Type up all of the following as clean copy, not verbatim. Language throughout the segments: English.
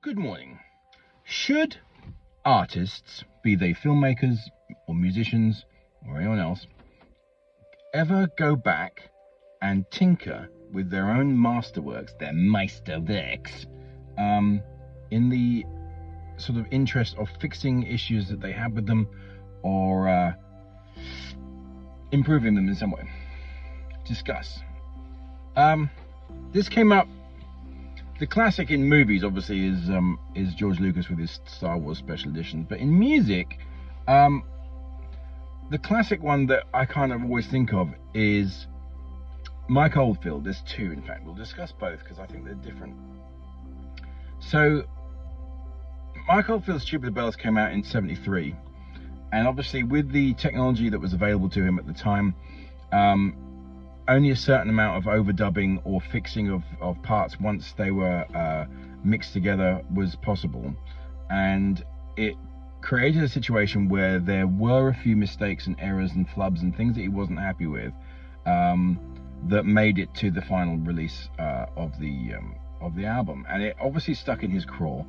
Good morning. Should artists, be they filmmakers or musicians or anyone else, ever go back and tinker with their own masterworks, their Meisterwerks, in the sort of interest of fixing issues that they have with them or improving them in some way? Discuss. This came up. The classic in movies, obviously, is George Lucas with his Star Wars special editions. But in music, the classic one that I kind of always think of is Mike Oldfield. There's two, in fact. We'll discuss both because I think they're different. So, Mike Oldfield's Tubular Bells came out in '73, and obviously with the technology that was available to him at the time, only a certain amount of overdubbing or fixing of parts once they were mixed together was possible, and it created a situation where there were a few mistakes and errors and flubs and things that he wasn't happy with that made it to the final release of the album, and it obviously stuck in his craw.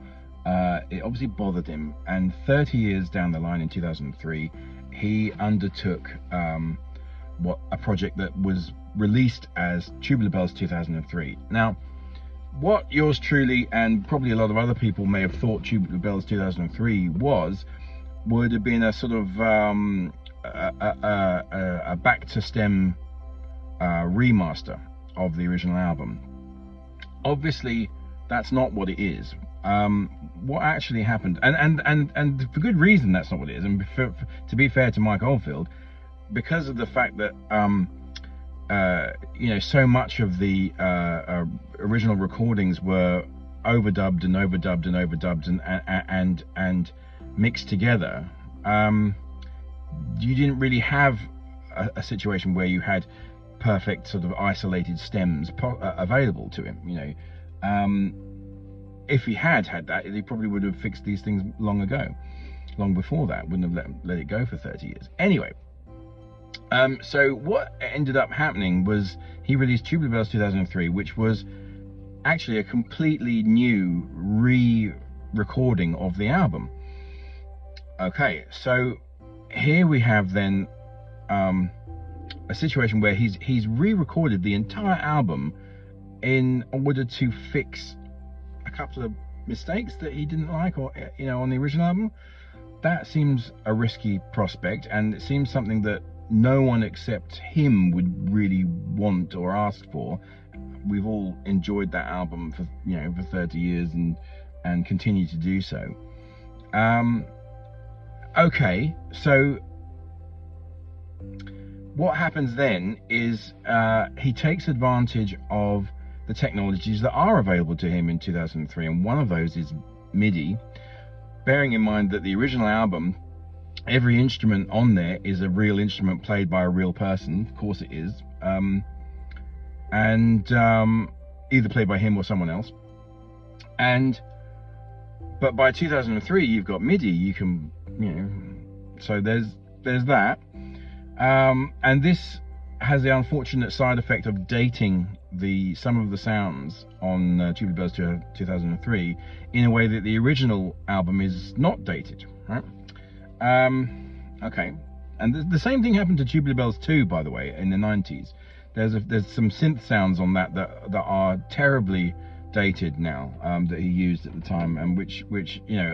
It obviously bothered him, and 30 years down the line in 2003 he undertook a project that was released as Tubular Bells 2003. Now, what yours truly and probably a lot of other people may have thought Tubular Bells 2003 would have been a sort of a back to stem remaster of the original album. Obviously, that's not what it is. What actually happened, and for good reason, that's not what it is. And to be fair to Mike Oldfield, because of the fact that so much of the original recordings were overdubbed and mixed together, you didn't really have a situation where you had perfect sort of isolated stems available to him. If he had that, he probably would have fixed these things long before that. Wouldn't have let it go for 30 years. Anyway. So what ended up happening was he released Tubular Bells 2003, which was actually a completely new re-recording of the album. Okay, so here we have then a situation where he's re-recorded the entire album in order to fix a couple of mistakes that he didn't like, or on the original album. That seems a risky prospect, and it seems something that no one except him would really want or ask for. We've all enjoyed that album for 30 years and continue to do so. Okay, so what happens then is he takes advantage of the technologies that are available to him in 2003, and one of those is MIDI, bearing in mind that the original album, every instrument on there is a real instrument played by a real person. Of course it is. And either played by him or someone else. But by 2003 you've got MIDI. You can, so there's that. And this has the unfortunate side effect of dating some of the sounds on Tubular Bells 2003 in a way that the original album is not dated, right? Okay, and the same thing happened to Tubular Bells 2, by the way, in the 90s. There's some synth sounds on that are terribly dated now, that he used at the time, and which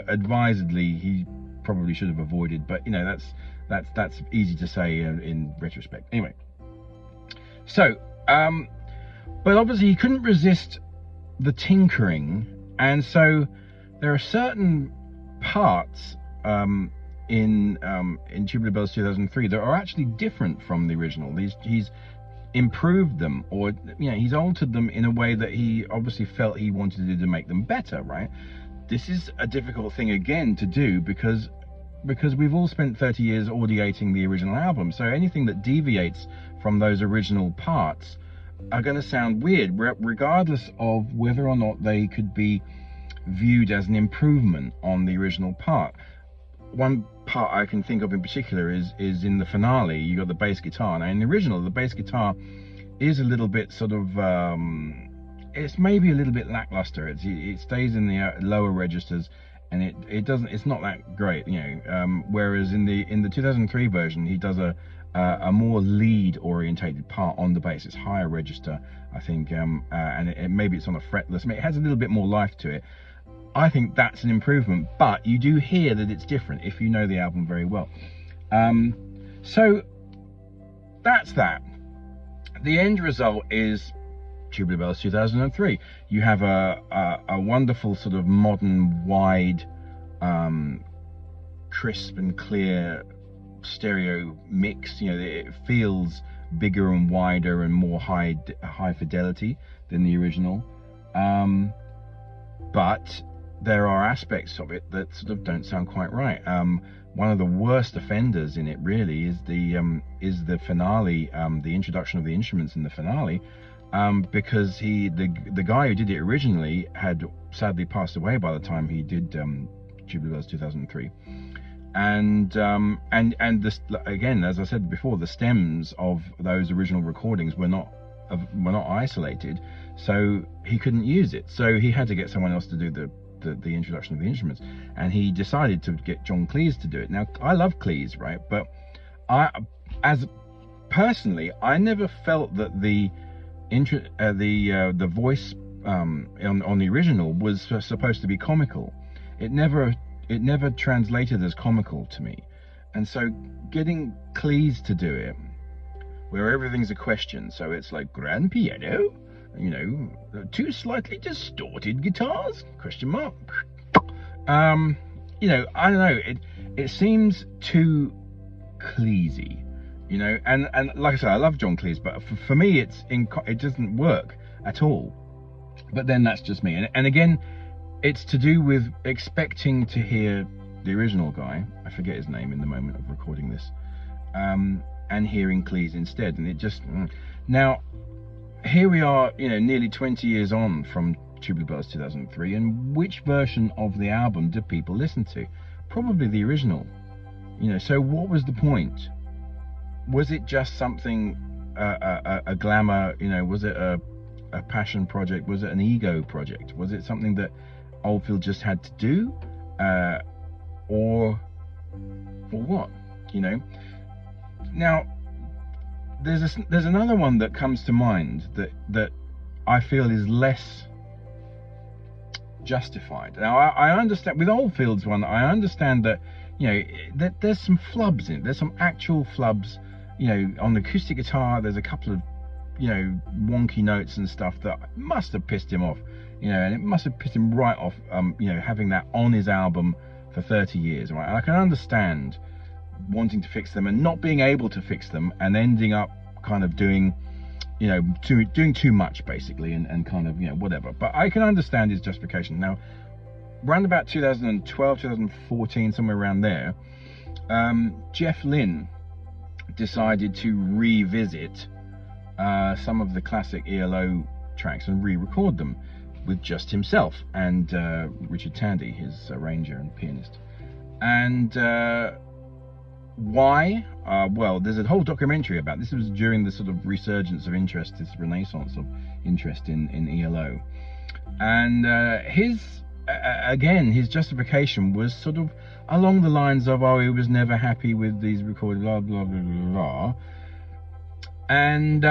advisedly he probably should have avoided. But that's easy to say in retrospect. Anyway, so but obviously he couldn't resist the tinkering, and so there are certain parts in Tubular Bells 2003 that are actually different from the original. He's improved them, or he's altered them in a way that he obviously felt he wanted to make them better, right? This is a difficult thing again to do because we've all spent 30 years audiating the original album, so anything that deviates from those original parts are going to sound weird, regardless of whether or not they could be viewed as an improvement on the original part. One part I can think of in particular is in the finale. You got the bass guitar. Now in the original, the bass guitar is a little bit sort of it's maybe a little bit lackluster. It stays in the lower registers, and it doesn't, it's not that great, you know. Whereas in the 2003 version, he does a more lead orientated part on the bass. It's higher register, I think, and maybe it's on a fretless. I mean, it has a little bit more life to it. I think that's an improvement, but you do hear that it's different if you know the album very well. So that's that. The end result is Tubular Bells 2003. You have a wonderful sort of modern, wide, crisp and clear stereo mix. You know, it feels bigger and wider and more high fidelity than the original. But there are aspects of it that sort of don't sound quite right. One of the worst offenders in it really is the finale, the introduction of the instruments in the finale, because the guy who did it originally had sadly passed away by the time he did Tubular Bells 2003, and this, again, as I said before, the stems of those original recordings were not isolated, so he couldn't use it. So he had to get someone else to do the introduction of the instruments, and he decided to get John Cleese to do it. Now, I love Cleese, right? But personally, I never felt that the voice on the original was supposed to be comical. It never translated as comical to me. And so getting Cleese to do it, where everything's a question, so it's like grand piano, you know, two slightly distorted guitars, question mark. You know, I don't know, it seems too Cleesey, you know, and like I said, I love John Cleese, but for me it doesn't work at all. But then that's just me, and again, it's to do with expecting to hear the original guy, I forget his name in the moment of recording this, and hearing Cleese instead, and it just now here we are, you know, nearly 20 years on from Tubular Bells 2003, and which version of the album do people listen to? Probably the original, you know. So what was the point? Was it just something, a glamour, you know, was it a passion project? Was it an ego project? Was it something that Oldfield just had to do, or what, you know? Now, there's another one that comes to mind that I feel is less justified. Now, I understand with Oldfield's one, I understand that, you know, that there's some flubs in it. There's some actual flubs, you know, on the acoustic guitar. There's a couple of, you know, wonky notes and stuff that must have pissed him off, you know, and it must have pissed him right off, you know, having that on his album for 30 years, right? And I can understand wanting to fix them and not being able to fix them and ending up kind of doing, you know, doing too much basically, and kind of, you know, whatever. But I can understand his justification. Now, around about 2012, 2014, somewhere around there, Jeff Lynne decided to revisit some of the classic ELO tracks and re-record them with just himself and Richard Tandy, his arranger and pianist. And why? Well, there's a whole documentary about this. It was during the sort of resurgence of interest, this renaissance of interest in ELO. And his justification was sort of along the lines of, oh, he was never happy with these recorded, blah, blah, blah, blah, blah. And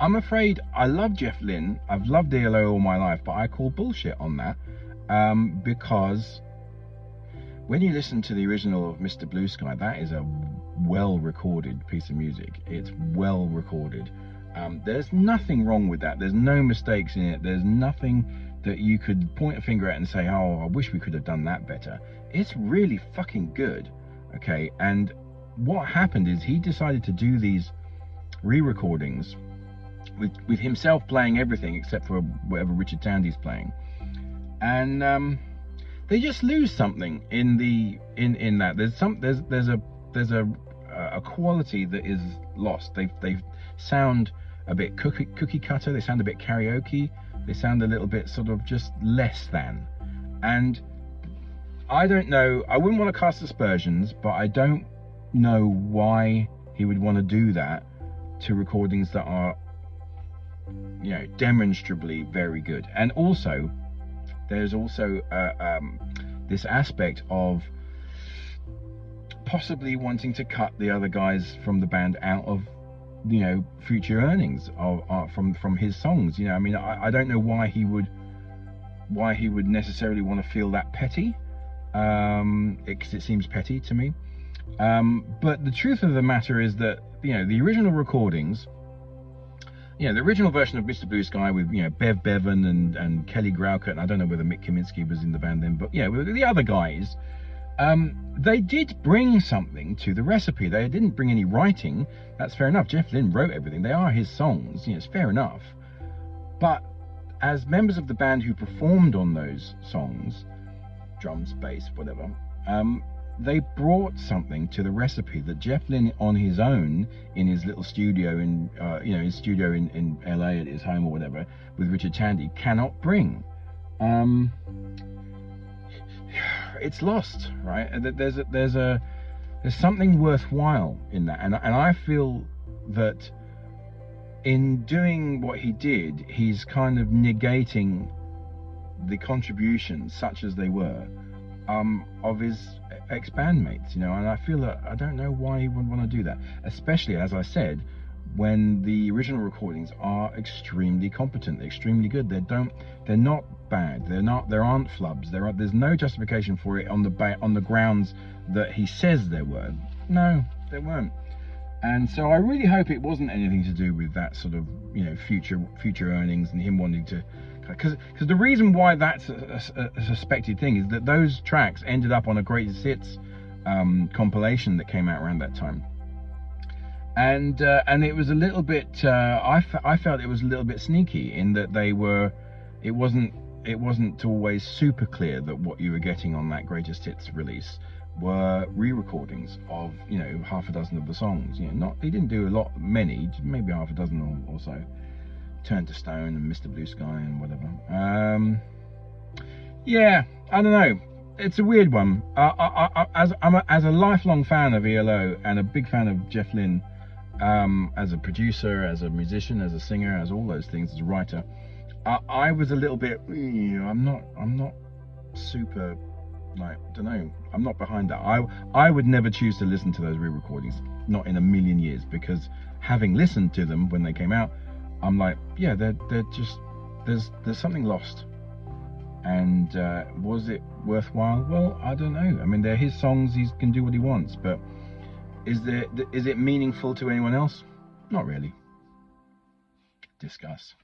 I'm afraid, I love Jeff Lynne. I've loved ELO all my life, but I call bullshit on that, because when you listen to the original of Mr. Blue Sky, that is a well-recorded piece of music. It's well recorded. There's nothing wrong with that. There's no mistakes in it. There's nothing that you could point a finger at and say, oh, I wish we could have done that better. It's really fucking good, okay? And what happened is he decided to do these re-recordings with himself playing everything except for whatever Richard Tandy's playing, and they just lose something in that. There's a quality that is lost. They sound a bit cookie cutter. They sound a bit karaoke. They sound a little bit sort of just less than. And I don't know. I wouldn't want to cast aspersions, but I don't know why he would want to do that to recordings that are you know, demonstrably very good. And also, there's also this aspect of possibly wanting to cut the other guys from the band out of, you know, future earnings of from his songs. You know, I mean, I don't know why he would necessarily want to feel that petty, because it seems petty to me. But the truth of the matter is that, you know, the original recordings, you know, the original version of Mr. Blue Sky with, you know, Bev Bevan and Kelly Grauket, and I don't know whether Mick Kaminsky was in the band then, but yeah, with the other guys, they did bring something to the recipe. They didn't bring any writing. That's fair enough. Jeff Lynne wrote everything. They are his songs. You know, it's fair enough. But as members of the band who performed on those songs, drums, bass, whatever, they brought something to the recipe that Jeff Lynne on his own in his little studio in you know, his studio in LA at his home or whatever with Richard Tandy cannot bring. It's lost, right? There's something worthwhile in that, and I feel that in doing what he did, he's kind of negating the contributions, such as they were, of his ex-bandmates, you know. And I feel that, I don't know why he would want to do that, especially, as I said, when the original recordings are extremely competent, extremely good. They're not bad. There aren't flubs. There's no justification for it on the grounds that he says there were. No, there weren't. And so I really hope it wasn't anything to do with that sort of, you know, future earnings and him wanting to, because the reason why that's a suspected thing is that those tracks ended up on a greatest hits compilation that came out around that time. And it was a little bit, I felt it was a little bit sneaky in that it wasn't always super clear that what you were getting on that greatest hits release were re-recordings of, you know, half a dozen of the songs. You know, he didn't do many, maybe half a dozen or so. Turn to Stone and Mr. Blue Sky and whatever. Yeah, I don't know. It's a weird one. As a lifelong fan of ELO and a big fan of Jeff Lynne, as a producer, as a musician, as a singer, as all those things, as a writer, I was a little bit, you know, I'm not super, like, don't know, I'm not behind that. I would never choose to listen to those re-recordings, not in a million years, because having listened to them when they came out, I'm like, yeah, they're just, there's something lost. And was it worthwhile? Well, I don't know. I mean, they're his songs, he can do what he wants, but is it meaningful to anyone else? Not really. Discuss.